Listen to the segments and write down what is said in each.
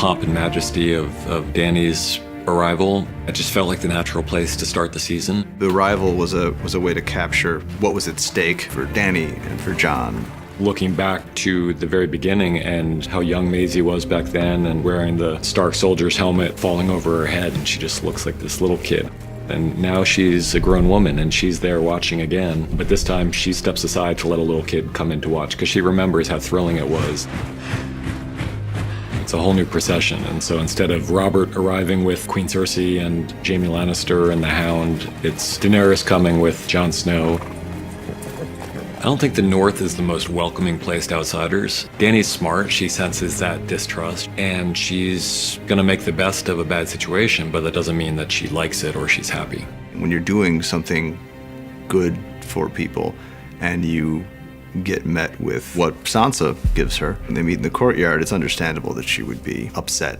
pomp and majesty of Dany's arrival. It just felt like the natural place to start the season. The arrival was a way to capture what was at stake for Dany and for Jon. Looking back to the very beginning and how young Maisie was back then and wearing the Stark soldier's helmet falling over her head, and she just looks like this little kid. And now she's a grown woman and she's there watching again, but this time she steps aside to let a little kid come in to watch because she remembers how thrilling it was. It's a whole new procession, and so instead of Robert arriving with Queen Cersei and Jaime Lannister and the Hound, it's Daenerys coming with Jon Snow. I don't think the North is the most welcoming place to outsiders. Dany's smart, she senses that distrust, and she's gonna make the best of a bad situation, but that doesn't mean that she likes it or she's happy. When you're doing something good for people and you get met with what Sansa gives her, and they meet in the courtyard, it's understandable that she would be upset.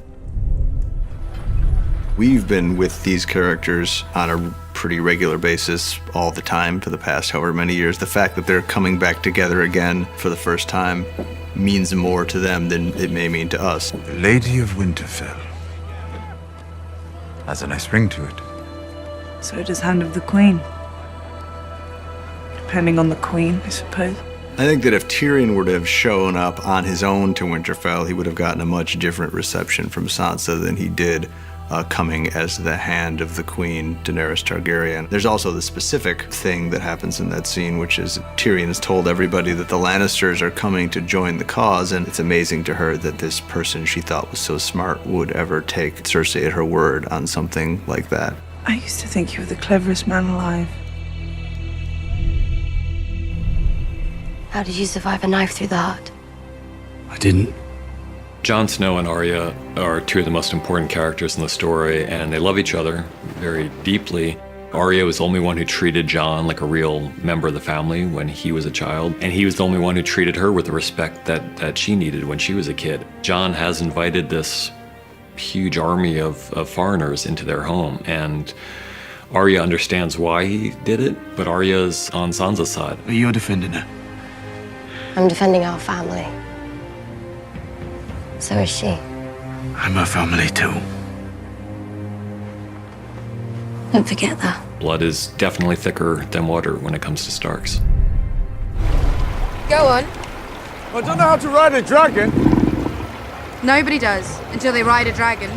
We've been with these characters on a pretty regular basis all the time for the past however many years. The fact that they're coming back together again for the first time means more to them than it may mean to us. The Lady of Winterfell has a nice ring to it. So does Hand of the Queen. Depending on the Queen, I suppose. I think that if Tyrion were to have shown up on his own to Winterfell, he would have gotten a much different reception from Sansa than he did coming as the Hand of the Queen, Daenerys Targaryen. There's also the specific thing that happens in that scene, which is Tyrion has told everybody that the Lannisters are coming to join the cause, and it's amazing to her that this person she thought was so smart would ever take Cersei at her word on something like that. I used to think you were the cleverest man alive. How did you survive a knife through the heart? I didn't. Jon Snow and Arya are two of the most important characters in the story, and they love each other very deeply. Arya was the only one who treated Jon like a real member of the family when he was a child, and he was the only one who treated her with the respect that she needed when she was a kid. Jon has invited this huge army of foreigners into their home, and Arya understands why he did it, but Arya's on Sansa's side. But you're defending her. I'm defending our family. So is she. I'm her family too. Don't forget that. Blood is definitely thicker than water when it comes to Starks. Go on. I don't know how to ride a dragon. Nobody does, until they ride a dragon.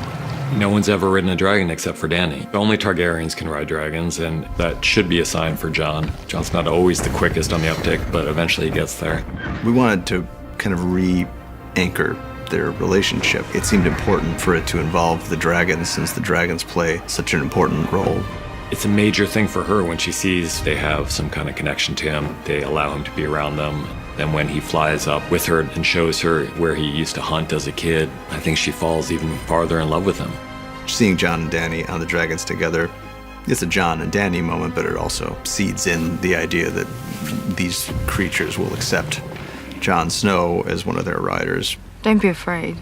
No one's ever ridden a dragon except for Dany. Only Targaryens can ride dragons, and that should be a sign for Jon. Jon's not always the quickest on the uptick, but eventually he gets there. We wanted to kind of re-anchor their relationship. It seemed important for it to involve the dragons, since the dragons play such an important role. It's a major thing for her when she sees they have some kind of connection to him. They allow him to be around them. Then when he flies up with her and shows her where he used to hunt as a kid, I think she falls even farther in love with him. Seeing Jon and Dany on the dragons together, it's a Jon and Dany moment, but it also seeds in the idea that these creatures will accept Jon Snow as one of their riders. Don't be afraid.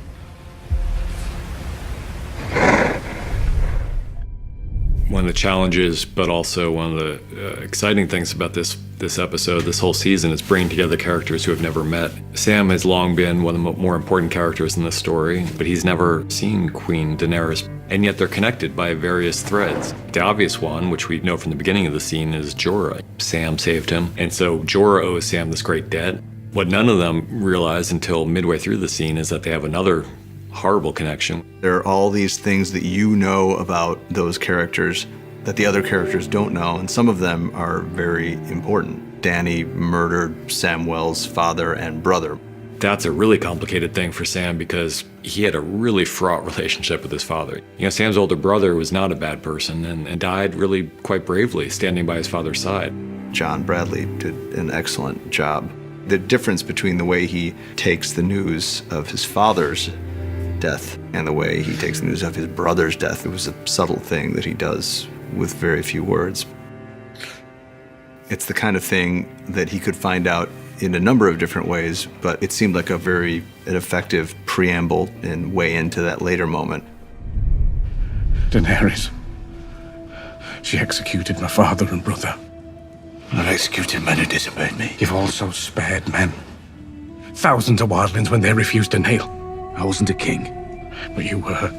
One of the challenges, but also one of the exciting things about this episode, this whole season, is bringing together characters who have never met. Sam has long been one of the more important characters in this story, but he's never seen Queen Daenerys, and yet they're connected by various threads. The obvious one, which we know from the beginning of the scene, is Jorah. Sam saved him, and so Jorah owes Sam this great debt. What none of them realize until midway through the scene is that they have another horrible connection. There are all these things that you know about those characters that the other characters don't know, and some of them are very important. Dany murdered Samwell's father and brother. That's a really complicated thing for Sam because he had a really fraught relationship with his father. You know, Sam's older brother was not a bad person and died really quite bravely, standing by his father's side. John Bradley did an excellent job. The difference between the way he takes the news of his father's death and the way he takes the news of his brother's death, it was a subtle thing that he does with very few words. It's the kind of thing that he could find out in a number of different ways, but it seemed like an effective preamble and way into that later moment. Daenerys. She executed my father and brother. I've executed men who disobeyed me. You've also spared men. Thousands of wildlings when they refused to kneel. I wasn't a king. But you were.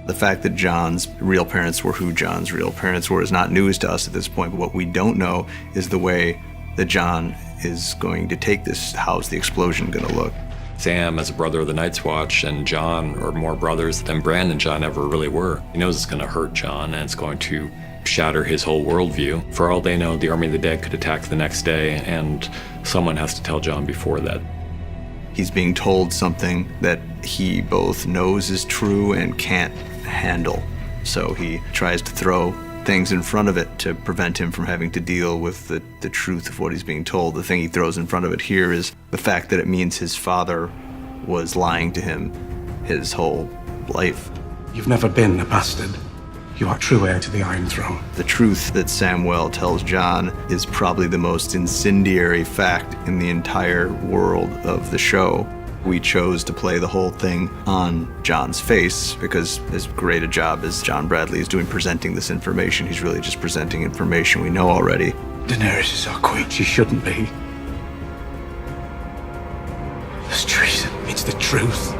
The fact that Jon's real parents were who Jon's real parents were is not news to us at this point, but what we don't know is the way that Jon is going to take this. How's the explosion going to look? Sam, as a brother of the Night's Watch, and Jon are more brothers than Bran and Jon ever really were. He knows it's going to hurt Jon, and it's going to shatter his whole worldview. For all they know, the Army of the Dead could attack the next day, and someone has to tell Jon before that. He's being told something that he both knows is true and can't handle. So he tries to throw things in front of it to prevent him from having to deal with the truth of what he's being told. The thing he throws in front of it here is the fact that it means his father was lying to him his whole life. You've never been a bastard. You are true heir to the Iron Throne. The truth that Samwell tells Jon is probably the most incendiary fact in the entire world of the show. We chose to play the whole thing on Jon's face because as great a job as John Bradley is doing presenting this information, he's really just presenting information we know already. Daenerys is our queen. She shouldn't be. There's treason. It's the truth.